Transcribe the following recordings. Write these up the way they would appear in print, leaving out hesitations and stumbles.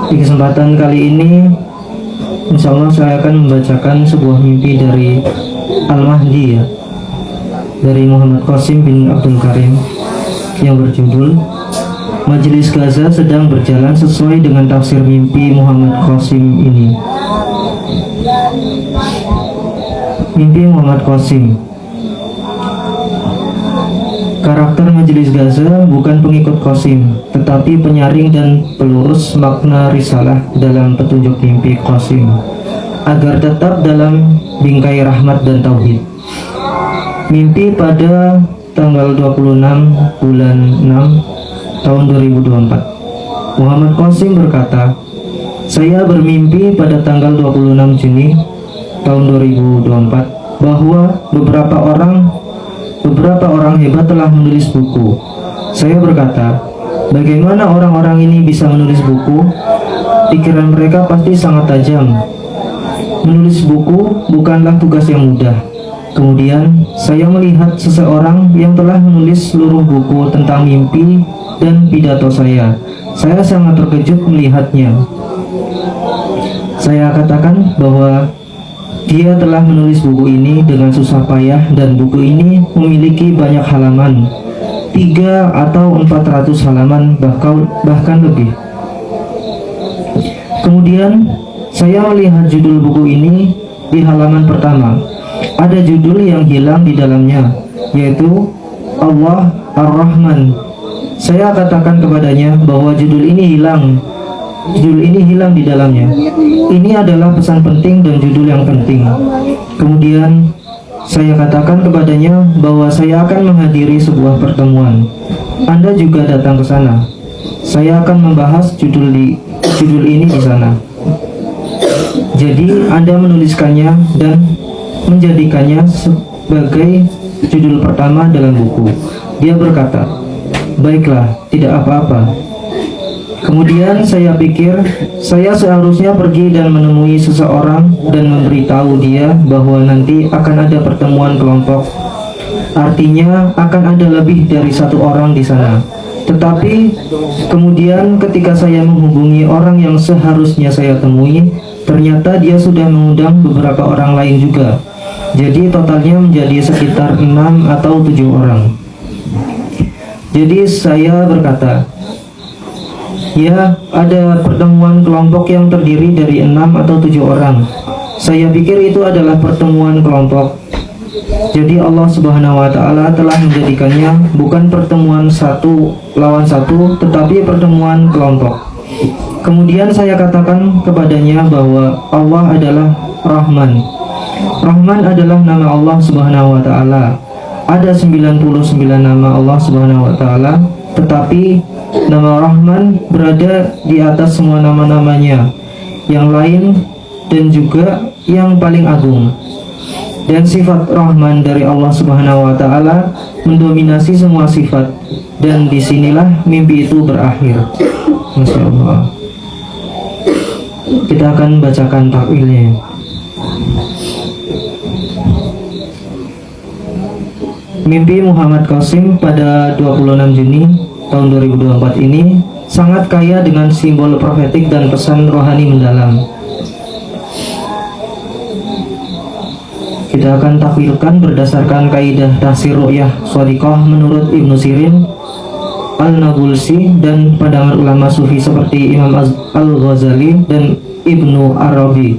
Di kesempatan kali ini, insya Allah saya akan membacakan sebuah mimpi dari Al-Mahdi, ya, dari Muhammad Qasim bin Abdul Karim, yang berjudul Majelis Gaza sedang berjalan sesuai dengan tafsir mimpi Muhammad Qasim ini. Mimpi Muhammad Qasim. Karakter Majelis Gaza bukan pengikut Qasim, tetapi penyaring dan pelurus makna risalah dalam petunjuk mimpi Qasim, agar tetap dalam bingkai rahmat dan tauhid. Mimpi pada tanggal 26 bulan 6 tahun 2024. Muhammad Qasim berkata, saya bermimpi pada tanggal 26 Juni tahun 2024 bahwa beberapa orang hebat telah menulis buku. Saya berkata, bagaimana orang-orang ini bisa menulis buku? Pikiran mereka pasti sangat tajam. Menulis buku bukanlah tugas yang mudah. Kemudian saya melihat seseorang yang telah menulis seluruh buku tentang mimpi dan pidato saya. Saya sangat terkejut melihatnya. Saya katakan bahwa dia telah menulis buku ini dengan susah payah, dan buku ini memiliki banyak halaman, 300 atau 400 halaman, bahkan lebih. Kemudian saya melihat judul buku ini di halaman pertama. Ada judul yang hilang di dalamnya, yaitu Allah Ar-Rahman. Saya katakan kepadanya bahwa judul ini hilang di dalamnya. Ini adalah pesan penting dan judul yang penting. Kemudian saya katakan kepadanya bahwa saya akan menghadiri sebuah pertemuan. Anda juga datang ke sana. Saya akan membahas judul ini di sana. Jadi Anda menuliskannya dan menjadikannya sebagai judul pertama dalam buku. Dia berkata, baiklah, tidak apa-apa. Kemudian saya pikir saya seharusnya pergi dan menemui seseorang dan memberitahu dia bahwa nanti akan ada pertemuan kelompok. Artinya akan ada lebih dari satu orang di sana. Tetapi kemudian ketika saya menghubungi orang yang seharusnya saya temui, ternyata dia sudah mengundang beberapa orang lain juga. Jadi totalnya menjadi sekitar 6 atau 7 orang. Jadi saya berkata, ya, ada pertemuan kelompok yang terdiri dari 6 atau 7 orang. Saya pikir itu adalah pertemuan kelompok. Jadi Allah Subhanahu wa Ta'ala telah menjadikannya bukan pertemuan satu lawan satu, tetapi pertemuan kelompok. Kemudian saya katakan kepadanya bahwa Allah adalah Rahman. Rahman adalah nama Allah Subhanahu wa Ta'ala. Ada 99 nama Allah Subhanahu wa Ta'ala, tetapi nama Rahman berada di atas semua nama-namanya yang lain dan juga yang paling agung. Dan sifat Rahman dari Allah Subhanahu wa Ta'ala mendominasi semua sifat. Dan disinilah mimpi itu berakhir. Masya Allah. Kita akan bacakan takwilnya. Mimpi Muhammad Qasim pada 26 Juni tahun 2024 ini sangat kaya dengan simbol profetik dan pesan rohani mendalam. Kita akan takwilkan berdasarkan kaidah tafsir ru'yah shadiqah menurut Ibnu Sirin, Al-Nabulsi, dan pandangan ulama sufi seperti Imam Al-Ghazali dan Ibnu Arabi,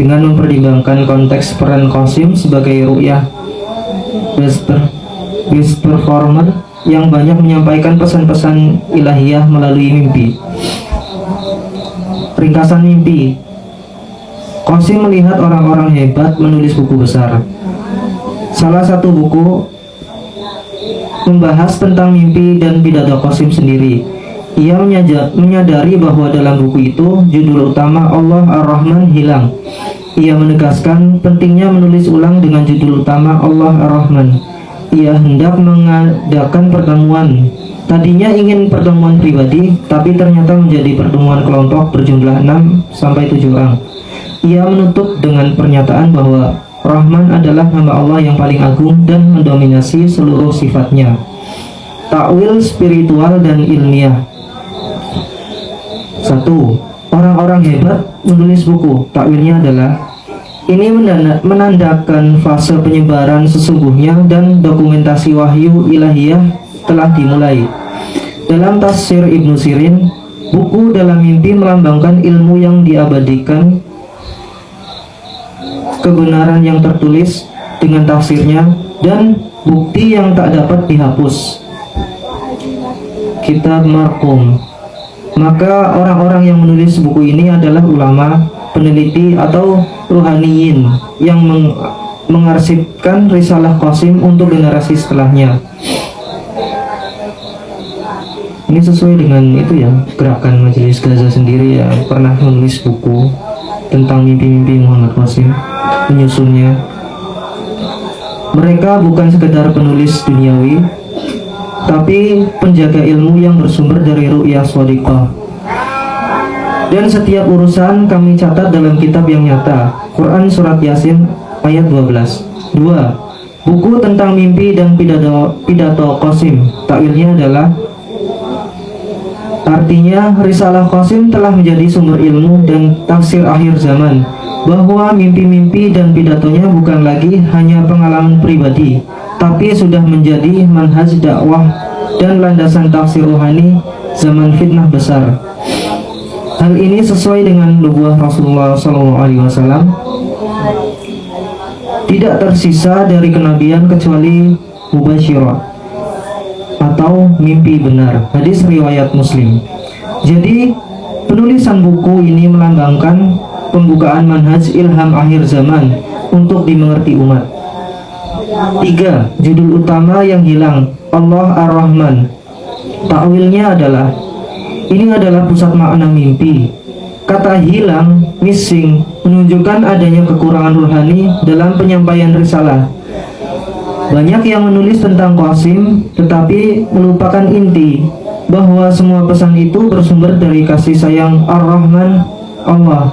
dengan mempertimbangkan konteks peran Qasim sebagai ru'yah best performer yang banyak menyampaikan pesan-pesan ilahiyah melalui mimpi. Ringkasan mimpi. Qasim melihat orang-orang hebat menulis buku besar. Salah satu buku membahas tentang mimpi dan pidato Qasim sendiri. Ia menyadari bahwa dalam buku itu judul utama Allah Ar-Rahman hilang. Ia menegaskan pentingnya menulis ulang dengan judul utama Allah Ar-Rahman. Ia hendak mengadakan pertemuan. Tadinya ingin pertemuan pribadi, tapi ternyata menjadi pertemuan kelompok berjumlah 6 sampai 7 orang. Ia menutup dengan pernyataan bahwa Rahman adalah nama Allah yang paling agung dan mendominasi seluruh sifatnya. Takwil spiritual dan ilmiah. 1. orang-orang hebat menulis buku. Takwilnya adalah ini menandakan fase penyebaran sesungguhnya dan dokumentasi wahyu ilahiyah telah dimulai. Dalam tafsir Ibnu Sirin, buku dalam mimpi melambangkan ilmu yang diabadikan, kebenaran yang tertulis dengan tafsirnya, dan bukti yang tak dapat dihapus. Kitab marqum. Maka orang-orang yang menulis buku ini adalah ulama, peneliti atau ruhaniyin yang mengarsipkan risalah Qasim untuk generasi setelahnya. Ini sesuai dengan itu ya, gerakan Majelis Gaza sendiri ya, pernah menulis buku tentang mimpi-mimpi Muhammad Qasim, menyusunnya. Mereka bukan sekedar penulis duniawi, tapi penjaga ilmu yang bersumber dari ru'yah shodiqah. Dan setiap urusan kami catat dalam kitab yang nyata. Quran Surat Yasin ayat 12. 2. Buku tentang mimpi dan pidato Qasim. Takwilnya adalah, artinya risalah Qasim telah menjadi sumber ilmu dan tafsir akhir zaman, bahwa mimpi-mimpi dan pidatonya bukan lagi hanya pengalaman pribadi, tapi sudah menjadi manhaj dakwah dan landasan tafsir rohani zaman fitnah besar. Hal ini sesuai dengan nubuah Rasulullah SAW. Tidak tersisa dari kenabian kecuali mubasyirah atau mimpi benar. Hadis riwayat Muslim. Jadi penulisan buku ini melambangkan pembukaan manhaj ilham akhir zaman untuk dimengerti umat. 3. Judul utama yang hilang, Allah Ar-Rahman. Takwilnya adalah, ini adalah pusat makna mimpi. Kata hilang, missing, menunjukkan adanya kekurangan rohani dalam penyampaian risalah. Banyak yang menulis tentang Qasim tetapi melupakan inti, bahwa semua pesan itu bersumber dari kasih sayang Ar-Rahman, Allah,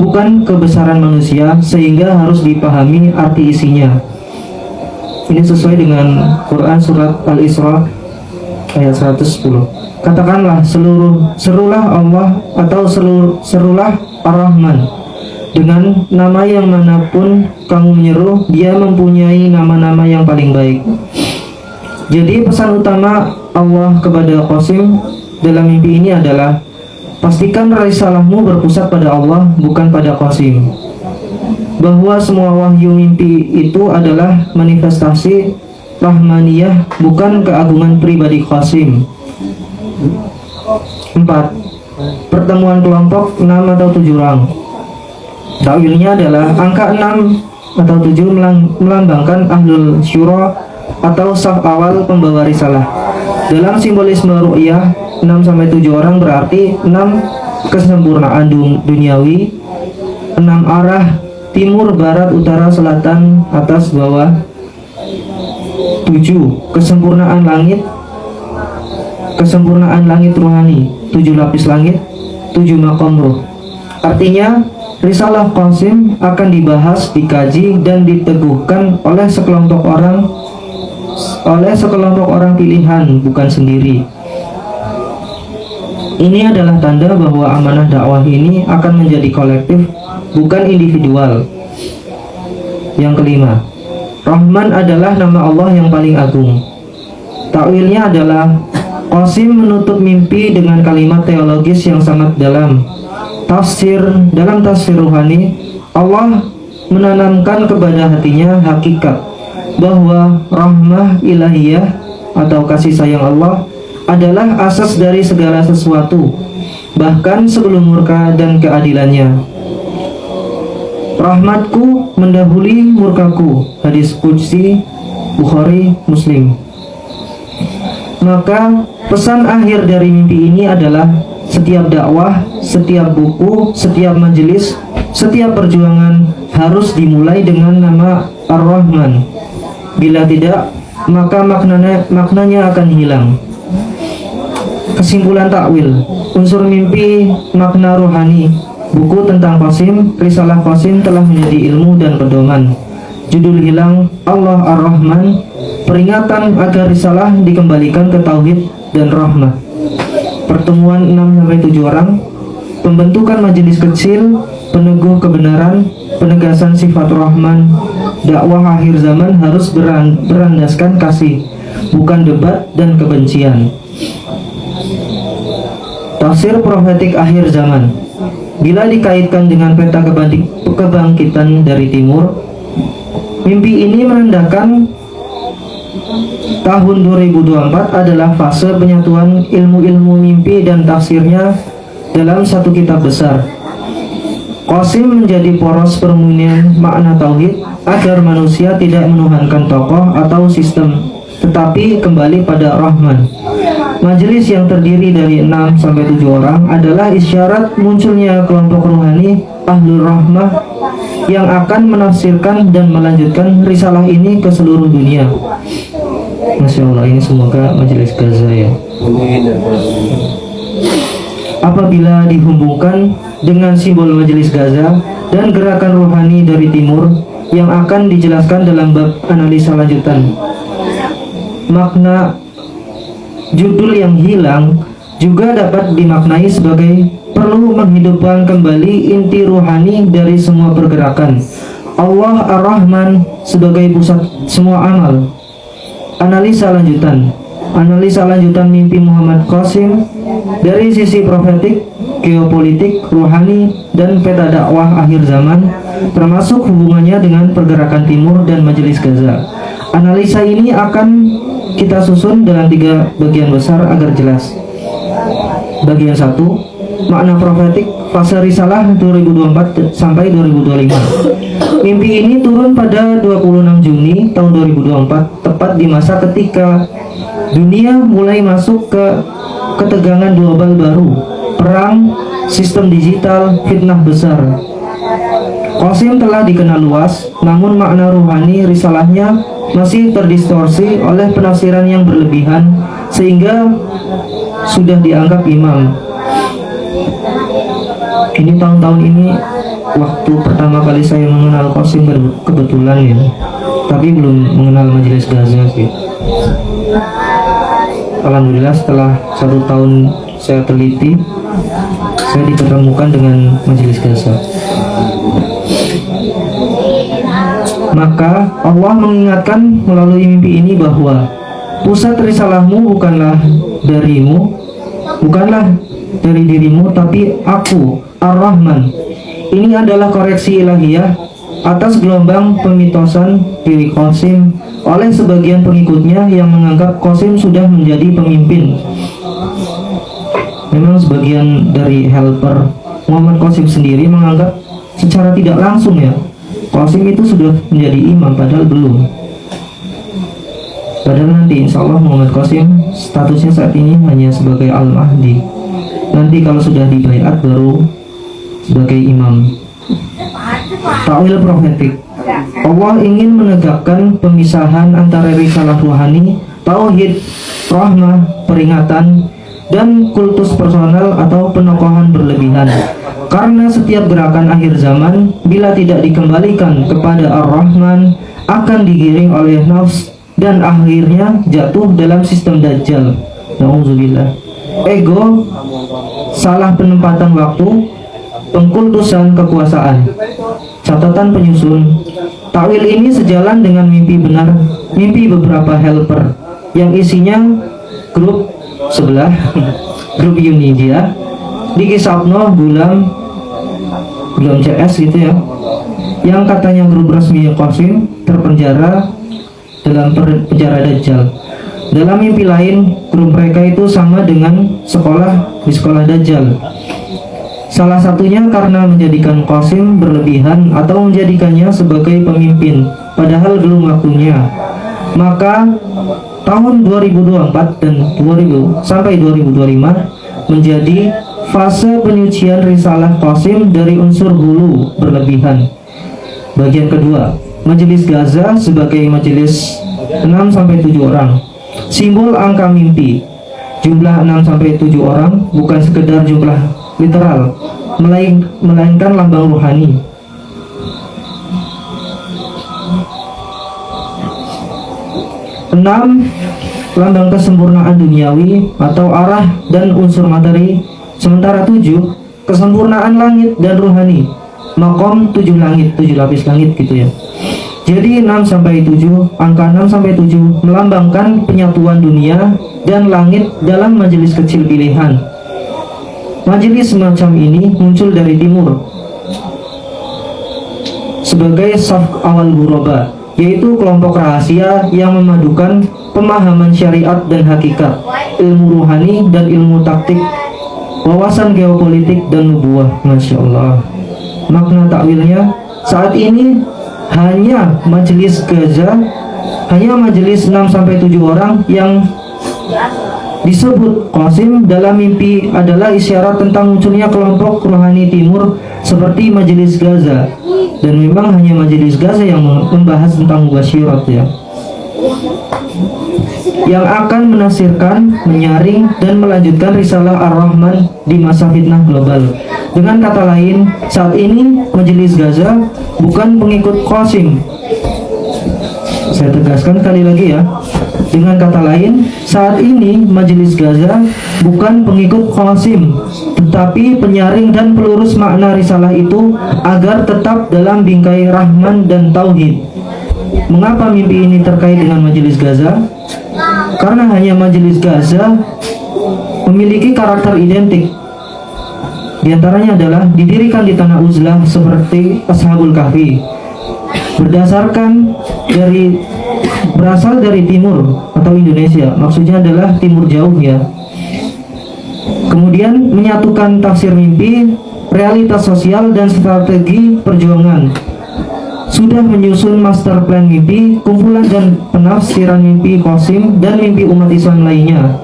bukan kebesaran manusia, sehingga harus dipahami arti isinya. Ini sesuai dengan Quran Surat Al-Isra ayat 110. Katakanlah, serulah Allah atau serulah Ar-Rahman. Dengan nama yang manapun kamu menyeru, dia mempunyai nama-nama yang paling baik. Jadi pesan utama Allah kepada Qasim dalam mimpi ini adalah, pastikan risalahmu berpusat pada Allah, bukan pada Qasim. Bahwa semua wahyu mimpi itu adalah manifestasi rahmaniyah, bukan keagungan pribadi Qasim. 4. Pertemuan kelompok 6 atau 7 orang. Takwilnya adalah angka 6 atau 7 melambangkan ahlul syura atau saf awal pembawa risalah. Dalam simbolisme ru'yah, 6-7 orang berarti 6 kesempurnaan duniawi, 6 arah, timur, barat, utara, selatan, atas, bawah. 7. Kesempurnaan langit rohani, 7 lapis langit, 7 maqam ruh. Artinya, risalah Qasim akan dibahas, dikaji, dan diteguhkan oleh sekelompok orang pilihan, bukan sendiri. Ini adalah tanda bahwa amanah dakwah ini akan menjadi kolektif, bukan individual. Yang kelima, Rahman adalah nama Allah yang paling agung. Takwilnya adalah, Qasim menutup mimpi dengan kalimat teologis yang sangat dalam. Dalam tafsir ruhani, Allah menanamkan kepada hatinya hakikat bahwa rahmah ilahiyah atau kasih sayang Allah adalah asas dari segala sesuatu, bahkan sebelum murka dan keadilannya. Rahmatku mendahului murkaku. Hadis qudsi Bukhari Muslim. Maka pesan akhir dari mimpi ini adalah, setiap dakwah, setiap buku, setiap majelis, setiap perjuangan harus dimulai dengan nama Ar-Rahman. Bila tidak, maka maknanya akan hilang. Kesimpulan takwil, unsur mimpi, makna rohani. Buku tentang Qasim, risalah Qasim telah menjadi ilmu dan pedoman. Judul hilang, Allah Ar-Rahman, peringatan agar risalah dikembalikan ke tauhid dan rahmah. Pertemuan 6-7 orang, Pembentukan majelis kecil, peneguh kebenaran, penegasan sifat Rahman, dakwah akhir zaman harus berandaskan kasih, bukan debat dan kebencian. Tafsir profetik akhir zaman. Bila dikaitkan dengan peta kebangkitan dari timur, mimpi ini menandakan tahun 2024 adalah fase penyatuan ilmu-ilmu mimpi dan tafsirnya dalam satu kitab besar. Qasim menjadi poros permunian makna tauhid agar manusia tidak menuhankan tokoh atau sistem, tetapi kembali pada Rahman. Majelis yang terdiri dari 6-7 orang adalah isyarat munculnya kelompok rohani Ahlul Rahmah yang akan menafsirkan dan melanjutkan risalah ini ke seluruh dunia. Masya Allah, ini semoga majelis Gaza ya. Apabila dihubungkan dengan simbol majelis Gaza dan gerakan rohani dari timur yang akan dijelaskan dalam bab analisa lanjutan, makna judul yang hilang juga dapat dimaknai sebagai perlu menghidupkan kembali inti rohani dari semua pergerakan, Allah Ar-Rahman sebagai pusat semua amal. Analisa lanjutan mimpi Muhammad Qasim dari sisi profetik, geopolitik, rohani, dan peta dakwah akhir zaman, termasuk hubungannya dengan pergerakan timur dan majelis Gaza. Analisa ini akan kita susun dalam 3 bagian besar agar jelas. Bagian 1, makna profetik fase risalah 2024 sampai 2025. Mimpi ini turun pada 26 Juni tahun 2024, tepat di masa ketika dunia mulai masuk ke ketegangan global baru, perang, sistem digital, fitnah besar. Qasim telah dikenal luas, namun makna ruhani risalahnya masih terdistorsi oleh penafsiran yang berlebihan sehingga sudah dianggap imam. Ini tahun-tahun ini waktu pertama kali saya mengenal Qasim kebetulan ya, tapi belum mengenal majelis Gaza sih. Alhamdulillah setelah 1 tahun saya teliti, saya dipertemukan dengan majelis Gaza. Maka Allah mengingatkan melalui mimpi ini bahwa pusat risalahmu bukanlah dari dirimu, tapi aku, Ar-Rahman. Ini adalah koreksi ilahiyah atas gelombang pemitosan diri Qasim oleh sebagian pengikutnya yang menganggap Qasim sudah menjadi pemimpin. Memang sebagian dari helper Muhammad Qasim sendiri menganggap secara tidak langsung ya, Qasim itu sudah menjadi imam, padahal belum. Padahal nanti insya Allah Muhammad Qasim statusnya saat ini hanya sebagai Al-Mahdi. Nanti kalau sudah dibaiat baru sebagai imam. Takwil profetik. Allah ingin menegakkan pemisahan antara risalah rohani, tauhid, rahmah, peringatan, dan kultus personal atau penokohan berlebihan. Karena setiap gerakan akhir zaman bila tidak dikembalikan kepada Ar-Rahman akan digiring oleh nafs dan akhirnya jatuh dalam sistem Dajjal. Nauzubillah. Ego, salah penempatan waktu, pengkultusan kekuasaan. Catatan penyusun. Takwil ini sejalan dengan mimpi benar, mimpi beberapa helper yang isinya grup sebelah, grup Unidia, Diki Sapno, Gulam CS gitu ya, yang katanya grup resmi Qasim terpenjara dalam penjara Dajjal. Dalam mimpi lain, grup mereka itu sama dengan sekolah di sekolah Dajjal. Salah satunya karena menjadikan Qasim berlebihan atau menjadikannya sebagai pemimpin, padahal belum waktunya. Maka tahun 2024 dan 2000 sampai 2025 menjadi fase penyucian risalah Qasim dari unsur hulu berlebihan. Bagian kedua, majelis Gaza sebagai majelis 6-7 orang. Simbol angka mimpi. Jumlah 6-7 orang bukan sekedar jumlah literal, melainkan lambang rohani. Enam, lambang kesempurnaan duniawi atau arah dan unsur materi. Sementara 7, kesempurnaan langit dan ruhani, makom 7 langit, 7 lapis langit gitu ya. Jadi 6 sampai 7, angka 6 sampai 7 melambangkan penyatuan dunia dan langit dalam majelis kecil pilihan. Majelis semacam ini muncul dari timur sebagai saf awal ghuraba, yaitu kelompok rahasia yang memadukan pemahaman syariat dan hakikat, ilmu ruhani dan ilmu taktik, wawasan geopolitik dan nubuah. Masya Allah. Makna takwilnya, saat ini hanya majelis Gaza, hanya majelis 6-7 orang yang disebut Qasim dalam mimpi adalah isyarat tentang munculnya kelompok rohani timur seperti majelis Gaza. Dan memang hanya majelis Gaza yang membahas tentang mubasyirat ya, yang akan menafsirkan, menyaring, dan melanjutkan risalah Ar-Rahman di masa fitnah global. Dengan kata lain, saat ini majelis Gaza bukan pengikut Qasim. Saya tegaskan kali lagi ya. Dengan kata lain, saat ini majelis Gaza bukan pengikut Qasim, tetapi penyaring dan pelurus makna risalah itu agar tetap dalam bingkai Rahman dan Tauhid. Mengapa mimpi ini terkait dengan majelis Gaza? Karena hanya majelis Gaza memiliki karakter identik. Di antaranya adalah didirikan di tanah uzlah seperti Ashabul Kahfi, berasal dari timur atau Indonesia, maksudnya adalah timur jauh ya. Kemudian menyatukan tafsir mimpi, realitas sosial dan strategi perjuangan. Sudah menyusun master plan mimpi, kumpulan dan penafsiran mimpi Qasim dan mimpi umat Islam lainnya.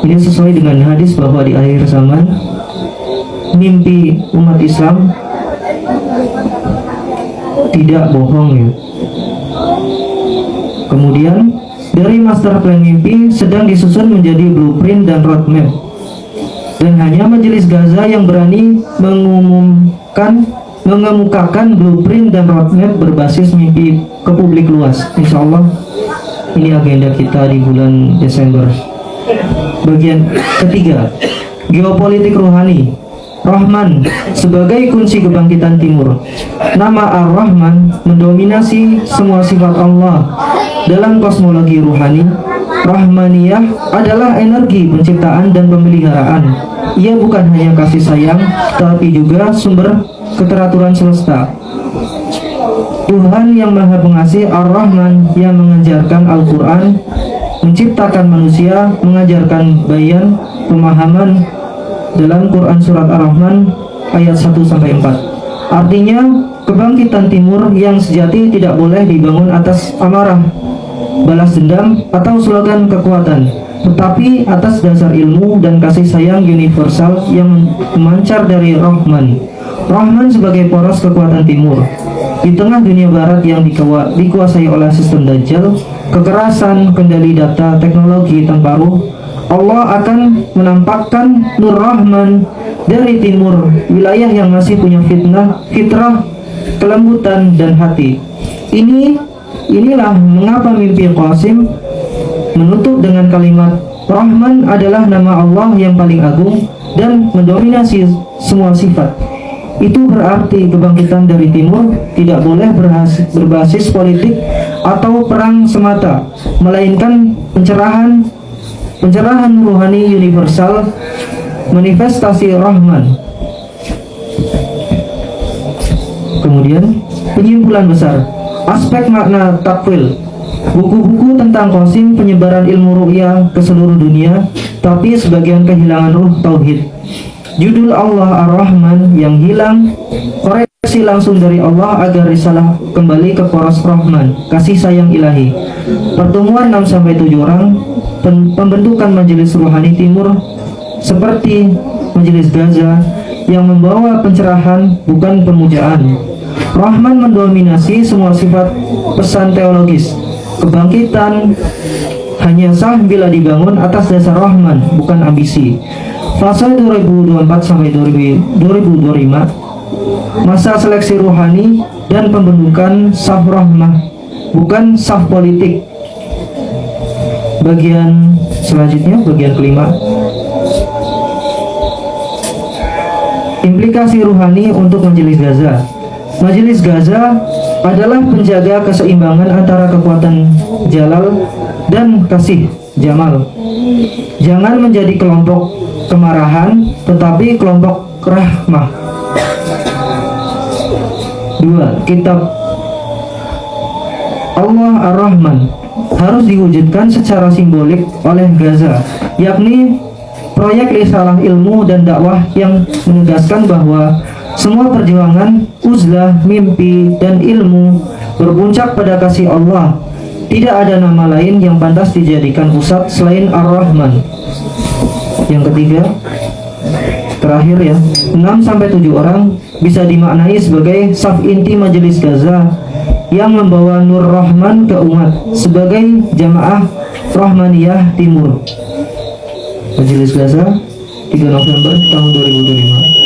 Ini sesuai dengan hadis bahwa di akhir zaman mimpi umat Islam tidak bohong ya. Kemudian dari master plan mimpi sedang disusun menjadi blueprint dan roadmap. Dan hanya majelis Gaza yang berani mengemukakan blueprint dan roadmap berbasis mimpi ke publik luas. Insya Allah ini agenda kita di bulan Desember. Bagian ketiga, geopolitik rohani. Rahman sebagai kunci kebangkitan timur. Nama Ar-Rahman mendominasi semua sifat Allah. Dalam kosmologi ruhani, Rahmaniyah adalah energi penciptaan dan pemeliharaan. Ia bukan hanya kasih sayang, tapi juga sumber keteraturan semesta. Tuhan yang Maha Pengasih, Ar-Rahman, yang mengajarkan Al-Quran, menciptakan manusia, mengajarkan bayan, pemahaman dalam Quran surat Ar-Rahman ayat 1-4. Artinya, kebangkitan timur yang sejati tidak boleh dibangun atas amarah, balas dendam, atau slogan kekuatan, tetapi atas dasar ilmu dan kasih sayang universal yang memancar dari Rahman. Rahman sebagai poros kekuatan timur. Di tengah dunia barat yang dikuasai oleh sistem Dajjal, kekerasan, kendali data, teknologi tanpa ruh, Allah akan menampakkan Nur Rahman dari timur, wilayah yang masih punya fitrah, kelembutan dan hati. Inilah mengapa mimpi Qasim menutup dengan kalimat Rahman adalah nama Allah yang paling agung dan mendominasi semua sifat. Itu berarti kebangkitan dari timur tidak boleh berbasis politik atau perang semata, melainkan pencerahan rohani universal, manifestasi Rahman. Kemudian penyimpulan besar, aspek makna takwil. Buku-buku tentang Qasim penyebaran ilmu ru'ya ke seluruh dunia, tapi sebagian kehilangan ruh tauhid. Judul Allah Ar-Rahman yang hilang, koreksi langsung dari Allah agar risalah kembali ke poros Rahman, kasih sayang ilahi. Pertemuan 6-7 orang, pembentukan majelis ruhani timur seperti majelis Gaza yang membawa pencerahan bukan pemujaan. Rahman mendominasi semua sifat pesan teologis. Kebangkitan hanya sah bila dibangun atas dasar Rahman, bukan ambisi. Fase 2024-2025, masa seleksi ruhani dan pembentukan saf rahmah, bukan saf politik. Bagian selanjutnya, bagian kelima. implikasi ruhani untuk Majelis Gaza. Majelis Gaza adalah penjaga keseimbangan antara kekuatan jalal dan kasih jamal. Jangan menjadi kelompok kemarahan, tetapi kelompok rahmah. 2. Kitab Allah Ar-Rahman harus diwujudkan secara simbolik oleh Gaza, yakni proyek risalah ilmu dan dakwah yang menegaskan bahwa semua perjuangan, uzlah, mimpi, dan ilmu berpuncak pada kasih Allah. Tidak ada nama lain yang pantas dijadikan pusat selain Ar-Rahman. Yang ketiga, terakhir ya, 6-7 orang bisa dimaknai sebagai saf inti Majelis Gaza yang membawa Nur Rahman ke umat sebagai Jamaah Rahmaniyah Timur. Majelis Gaza 3 November tahun 2025.